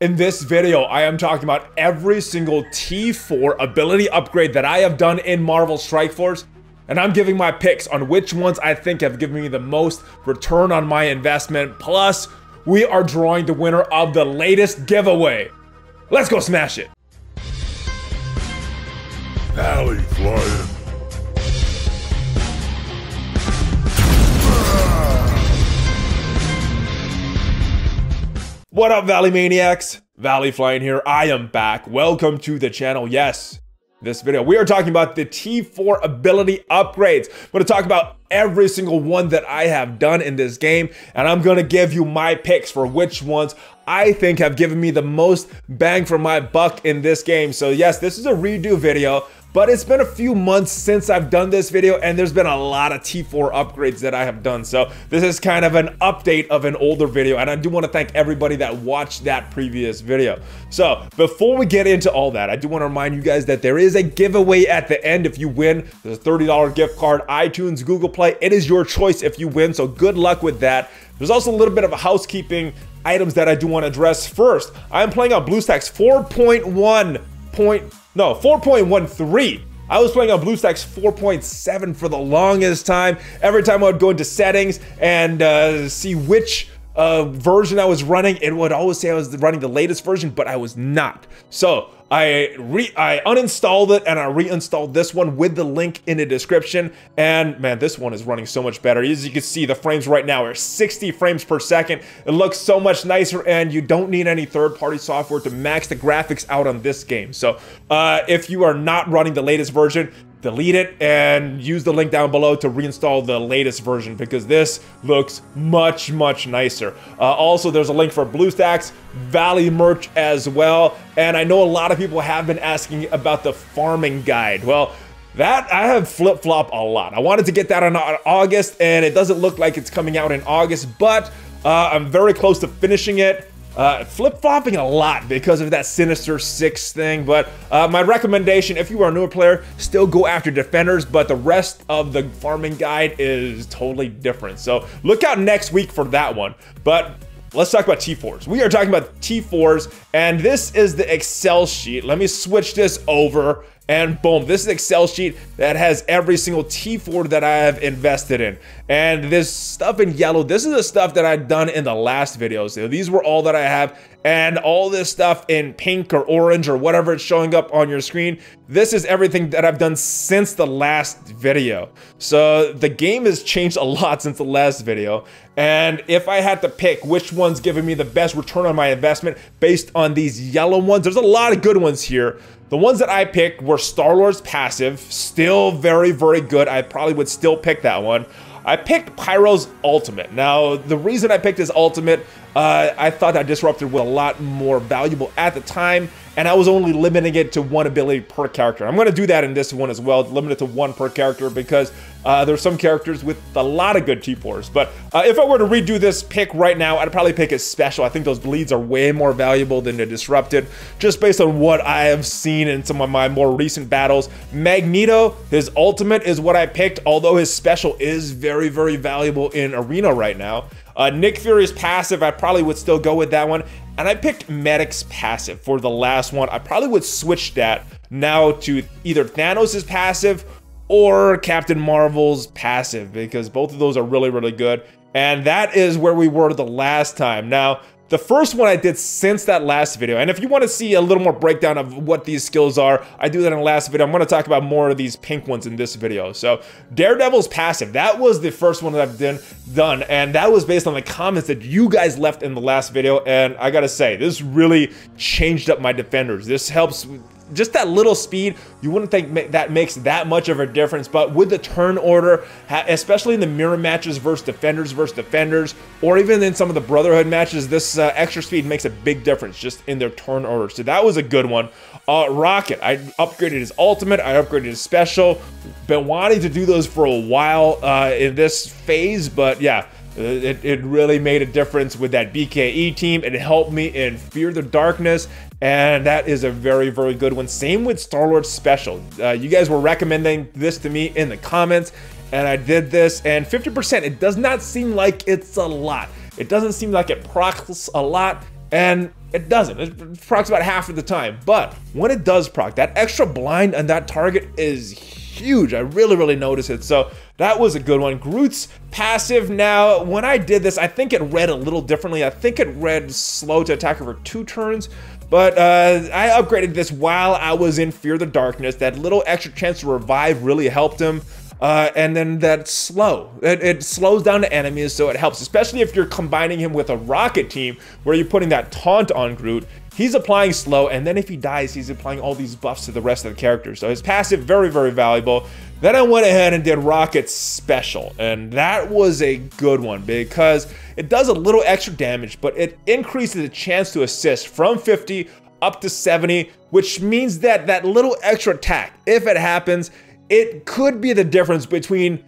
In this video, I am talking about every single T4 ability upgrade that I have done in Marvel Strike Force, and I'm giving my picks on which ones I think have given me the most return on my investment. Plus, we are drawing the winner of the latest giveaway. Let's go smash it. ValleyFlyin. What up, Valley Maniacs? ValleyFlyin here. I am back. Welcome to the channel. Yes, this video, we are talking about the T4 ability upgrades. I'm going to talk about every single one that I have done in this game, and I'm going to give you my picks for which ones I think have given me the most bang for my buck in this game. So yes, this is a redo video, but it's been a few months since I've done this video, and there's been a lot of T4 upgrades that I have done. So this is kind of an update of an older video, and I do want to thank everybody that watched that previous video. So before we get into all that, I do want to remind you guys that there is a giveaway at the end if you win. There's a $30 gift card, iTunes, Google Play. It is your choice if you win, so good luck with that. There's also a little bit of a housekeeping items that I do want to address. First, I'm playing on BlueStacks 4.13. I was playing on BlueStacks 4.7 for the longest time. Every time I would go into settings and see which version I was running, it would always say I was running the latest version, but I was not. So I uninstalled it and I reinstalled this one with the link in the description. And man, this one is running so much better. As you can see, the frames right now are 60 frames per second. It looks so much nicer, and you don't need any third-party software to max the graphics out on this game. So if you are not running the latest version, delete it and use the link down below to reinstall the latest version, because this looks much nicer. Also, there's a link for BlueStacks, Valley merch as well, and I know a lot of people have been asking about the farming guide. Well, that I have flip-flop a lot. I wanted to get that on August, and it doesn't look like it's coming out in August, but I'm very close to finishing it. Flip-flopping a lot because of that Sinister Six thing, but my recommendation, if you are a newer player, still go after defenders, but the rest of the farming guide is totally different. So look out next week for that one. But let's talk about T4s. We are talking about T4s, and this is the Excel sheet. Let me switch this over. And boom, this is an Excel sheet that has every single T4 that I have invested in. And this stuff in yellow, this is the stuff that I've done in the last videos. So these were all that I have. And all this stuff in pink or orange or whatever it's showing up on your screen, this is everything that I've done since the last video. So the game has changed a lot since the last video. And if I had to pick which one's giving me the best return on my investment based on these yellow ones, there's a lot of good ones here. The ones that I picked were Groots Passive, still very good. I probably would still pick that one. I picked Pyro's ultimate. Now, the reason I picked his ultimate, I thought that Disruptor was a lot more valuable at the time, and I was only limiting it to one ability per character. I'm going to do that in this one as well, limit it to one per character, because there's some characters with a lot of good T4s. But if I were to redo this pick right now, I'd probably pick his special. I think those bleeds are way more valuable than the Disrupted, just based on what I have seen in some of my more recent battles. Magneto, his ultimate is what I picked, although his special is very valuable in Arena right now. Nick Fury's passive, I probably would still go with that one. And I picked Medic's passive for the last one. I probably would switch that now to either Thanos' passive or Captain Marvel's passive, because both of those are really good. And that is where we were the last time. Now, the first one I did since that last video, and if you want to see a little more breakdown of what these skills are, I do that in the last video. I'm going to talk about more of these pink ones in this video. So Daredevil's passive, that was the first one that I've done, and that was based on the comments that you guys left in the last video. And I gotta say, this really changed up my defenders. This helps just that little speed. You wouldn't think that makes that much of a difference, but with the turn order, especially in the mirror matches versus defenders, or even in some of the Brotherhood matches, this extra speed makes a big difference just in their turn order. So that was a good one. Rocket, I upgraded his ultimate, I upgraded his special. Been wanting to do those for a while in this phase, but yeah, it really made a difference with that BKE team. It helped me in Fear the Darkness, and that is a very good one. Same with Star-Lord's special. You guys were recommending this to me in the comments, and I did this, and 50%, it does not seem like it's a lot. It doesn't seem like it procs a lot, and it doesn't. It procs about half of the time. But when it does proc, that extra blind on that target is huge. I really notice it. So that was a good one. Groots Passive. Now, when I did this, I think it read a little differently. I think it read slow to attack over 2 turns. But I upgraded this while I was in Fear the Darkness. That little extra chance to revive really helped him. And then that slow. It slows down the enemies, so it helps, especially if you're combining him with a rocket team where you're putting that taunt on Groot. He's applying slow, and then if he dies, he's applying all these buffs to the rest of the characters. So his passive, very valuable. Then I went ahead and did Rocket Special, and that was a good one because it does a little extra damage, but it increases the chance to assist from 50 up to 70, which means that that little extra attack, if it happens, it could be the difference between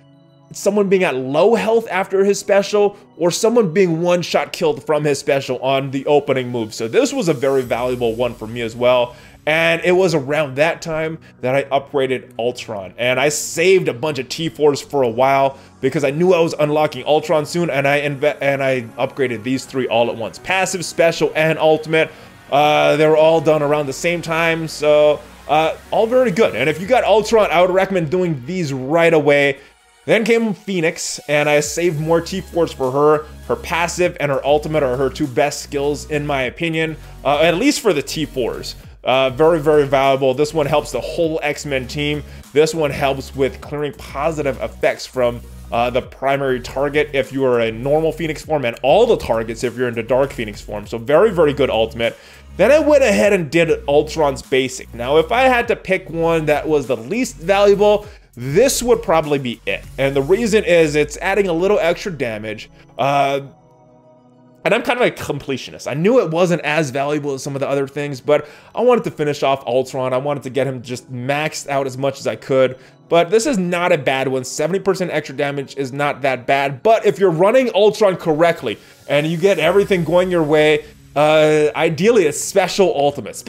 someone being at low health after his special or someone being one-shot killed from his special on the opening move. So this was a very valuable one for me as well. And it was around that time that I upgraded Ultron. And I saved a bunch of T4s for a while because I knew I was unlocking Ultron soon, and I upgraded these 3 all at once. Passive, special, and ultimate. They were all done around the same time, so all very good. And if you got Ultron, I would recommend doing these right away. Then came Phoenix, and I saved more T4s for her. Her passive and her ultimate are her 2 best skills, in my opinion, at least for the T4s. Very valuable. This one helps the whole X-Men team. This one helps with clearing positive effects from the primary target if you are a normal Phoenix form, and all the targets if you're in the Dark Phoenix form. So very good ultimate. Then I went ahead and did Ultron's basic. Now, if I had to pick one that was the least valuable, this would probably be it. And the reason is it's adding a little extra damage. And I'm kind of a completionist. I knew it wasn't as valuable as some of the other things, but I wanted to finish off Ultron. I wanted to get him just maxed out as much as I could. But this is not a bad one. 70% extra damage is not that bad. But if you're running Ultron correctly and you get everything going your way, ideally a special ultimate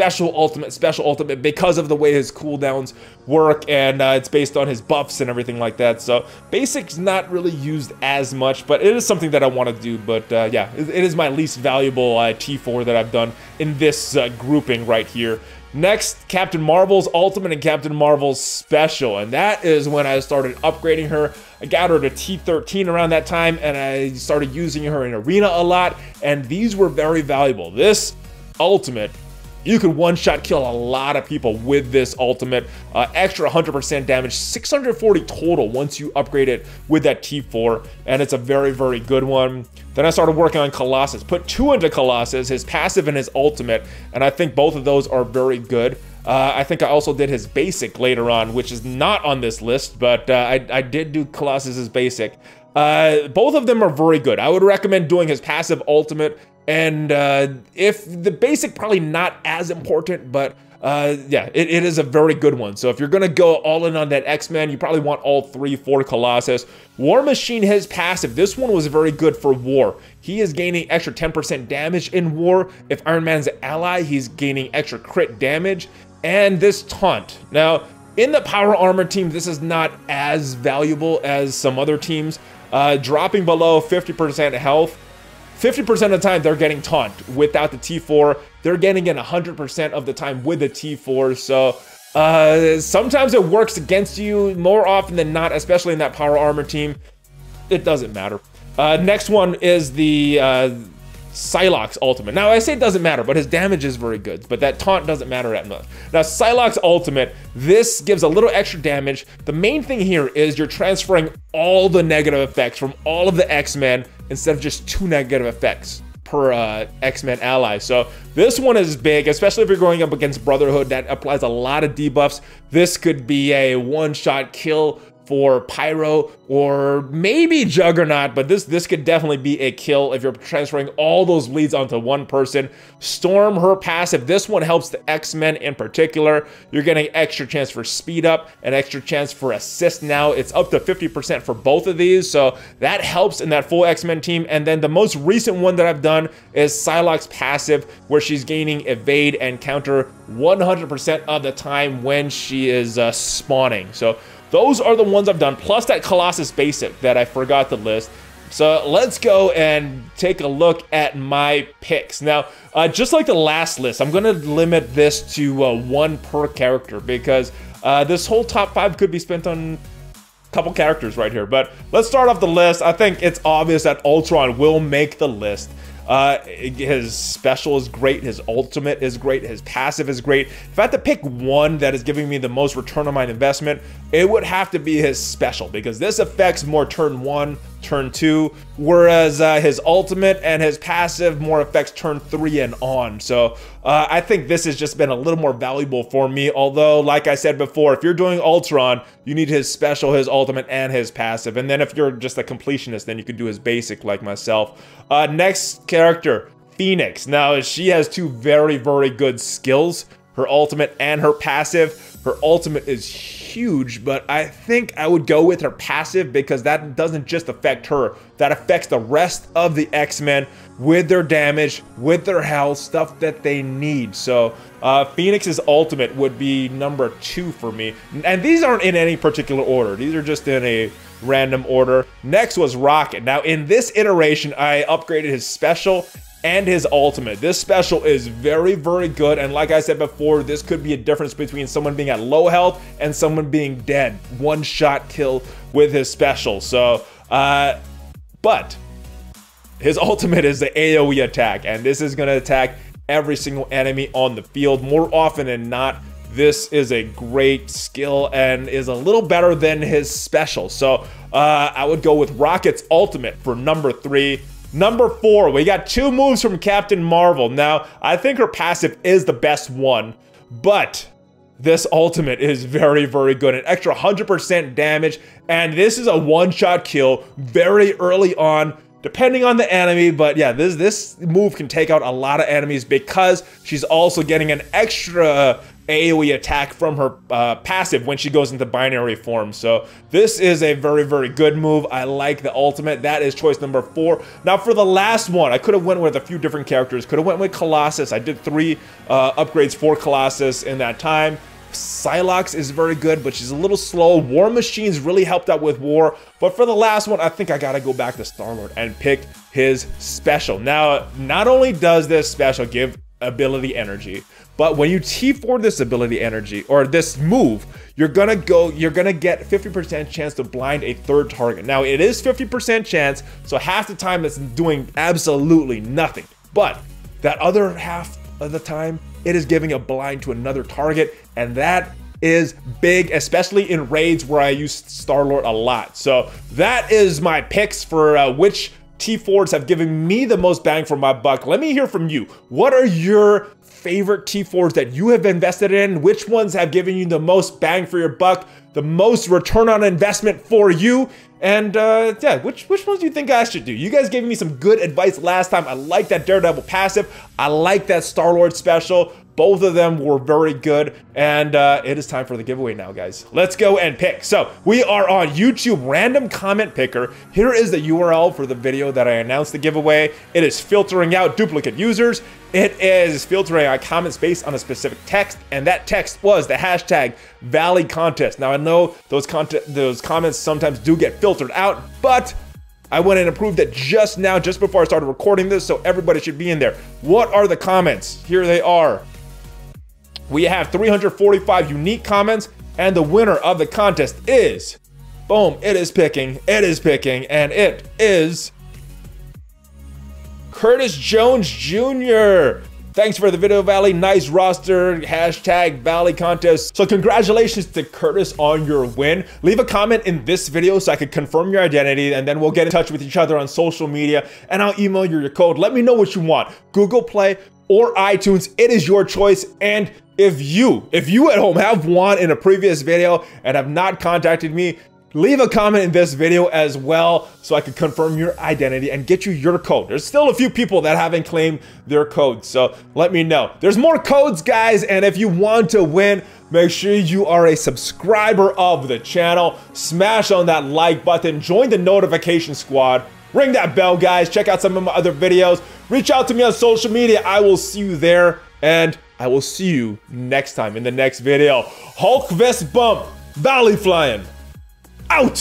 because of the way his cooldowns work, and it's based on his buffs and everything like that. So basic's not really used as much, but it is something that I want to do. But yeah, it is my least valuable T4 that I've done in this grouping right here. Next, Captain Marvel's ultimate and Captain Marvel's special, and that is when I started upgrading her. I got her to T13 around that time, and I started using her in Arena a lot, and these were very valuable. This ultimate, you could one-shot kill a lot of people with this ultimate. Extra 100% damage, 640 total once you upgrade it with that T4, and it's a very good one. Then I started working on Colossus. Put 2 into Colossus, his passive and his ultimate, and I think both of those are very good. I think I also did his basic later on, which is not on this list, but I did do Colossus's basic. Both of them are very good. I would recommend doing his passive, ultimate, and if the basic, probably not as important, but yeah, it is a very good one. So if you're gonna go all in on that X-Men, you probably want all 3 for Colossus. War Machine, his passive, this one was very good for War. He is gaining extra 10% damage in War. If Iron Man's an ally, he's gaining extra crit damage. And this taunt. Now, in the Power Armor team, this is not as valuable as some other teams. Dropping below 50% health, 50% of the time they're getting taunt without the T4. They're getting it 100% of the time with the T4. So sometimes it works against you more often than not, especially in that Power Armor team. It doesn't matter. Next one is the Sai Locks ultimate. Now, I say it doesn't matter, but his damage is very good, but that taunt doesn't matter that much. Now, Sai Locks ultimate, this gives a little extra damage. The main thing here is you're transferring all the negative effects from all of the X-Men instead of just 2 negative effects per X-Men ally. So this one is big, especially if you're going up against Brotherhood that applies a lot of debuffs. This could be a one-shot kill for Pyro or maybe Juggernaut, but this could definitely be a kill if you're transferring all those leads onto one person. Storm, her passive, this one helps the X-Men in particular. You're getting extra chance for speed up and extra chance for assist now. It's up to 50% for both of these, so that helps in that full X-Men team. And then the most recent one that I've done is Sai Locks passive, where she's gaining evade and counter 100% of the time when she is spawning. So those are the ones I've done, plus that Colossus basic that I forgot to list. So let's go and take a look at my picks. Now, just like the last list, I'm gonna limit this to one per character because this whole top 5 could be spent on a couple characters right here. But let's start off the list. I think it's obvious that Ultron will make the list. His special is great, his ultimate is great, his passive is great. If I had to pick one that is giving me the most return on my investment, it would have to be his special, because this affects more turn 1, turn 2, whereas his ultimate and his passive more affects turn 3 and on. So I think this has just been a little more valuable for me, although like I said before, if you're doing Ultron, you need his special, his ultimate, and his passive. And then if you're just a completionist, then you can do his basic like myself. Next character, Phoenix. Now she has two very, very good skills, her ultimate and her passive. Her ultimate is huge, but I think I would go with her passive because that doesn't just affect her, that affects the rest of the X-Men with their damage, with their health, stuff that they need. So Phoenix's ultimate would be number 2 for me. And these aren't in any particular order. These are just in a random order. Next was Rocket. Now in this iteration, I upgraded his special and his ultimate. This special is very, very good, and like I said before, this could be a difference between someone being at low health and someone being dead. One shot kill with his special. So, but his ultimate is the AoE attack, and this is gonna attack every single enemy on the field. More often than not, this is a great skill and is a little better than his special. So, I would go with Rocket's ultimate for number 3. Number 4, we got 2 moves from Captain Marvel. Now, I think her passive is the best one, but this ultimate is very, very good. An extra 100% damage, and this is a one-shot kill very early on, depending on the enemy. But yeah, this move can take out a lot of enemies because she's also getting an extra AoE attack from her passive when she goes into binary form. So this is a very, very good move. I like the ultimate. That is choice number 4. Now for the last one, I could have went with a few different characters. Could have went with Colossus. I did 3 upgrades for Colossus in that time. Sai Locks is very good, but she's a little slow. War Machine's really helped out with War. But for the last one, I think I gotta go back to Star-Lord and pick his special. Now, not only does this special give ability energy, but when you T4 this ability energy, or this move, you're gonna get 50% chance to blind a third target. Now, it is 50% chance, so half the time it's doing absolutely nothing. But that other half of the time, it is giving a blind to another target, and that is big, especially in raids where I use Star-Lord a lot. So that is my picks for which T4s have given me the most bang for my buck. Let me hear from you. What are your favorite T4s that you have invested in? Which ones have given you the most bang for your buck, the most return on investment for you? And yeah, which ones do you think I should do? You guys gave me some good advice last time. I like that Daredevil passive. I like that Star-Lord special. Both of them were very good, and it is time for the giveaway now, guys. Let's go and pick. So we are on YouTube Random Comment Picker. Here is the URL for the video that I announced the giveaway. It is filtering out duplicate users. It is filtering out comments based on a specific text, and that text was the hashtag Valley Contest. Now I know those comments sometimes do get filtered out, but I went and approved it just now, just before I started recording this, so everybody should be in there. What are the comments? Here they are. We have 345 unique comments, and the winner of the contest is, boom, it is picking, and it is Curtis Jones Jr. Thanks for the video, Valley. Nice roster, hashtag Valley Contest. So congratulations to Curtis on your win. Leave a comment in this video so I can confirm your identity, and then we'll get in touch with each other on social media, and I'll email you your code. Let me know what you want, Google Play or iTunes. It is your choice. And if you at home have won in a previous video and have not contacted me, leave a comment in this video as well so I can confirm your identity and get you your code. There's still a few people that haven't claimed their code, so let me know. There's more codes, guys, and if you want to win, make sure you are a subscriber of the channel. Smash on that like button, join the notification squad, ring that bell, guys. Check out some of my other videos. Reach out to me on social media. I will see you there, and I will see you next time in the next video. Hulk Vest Bump, ValleyFlyin, out!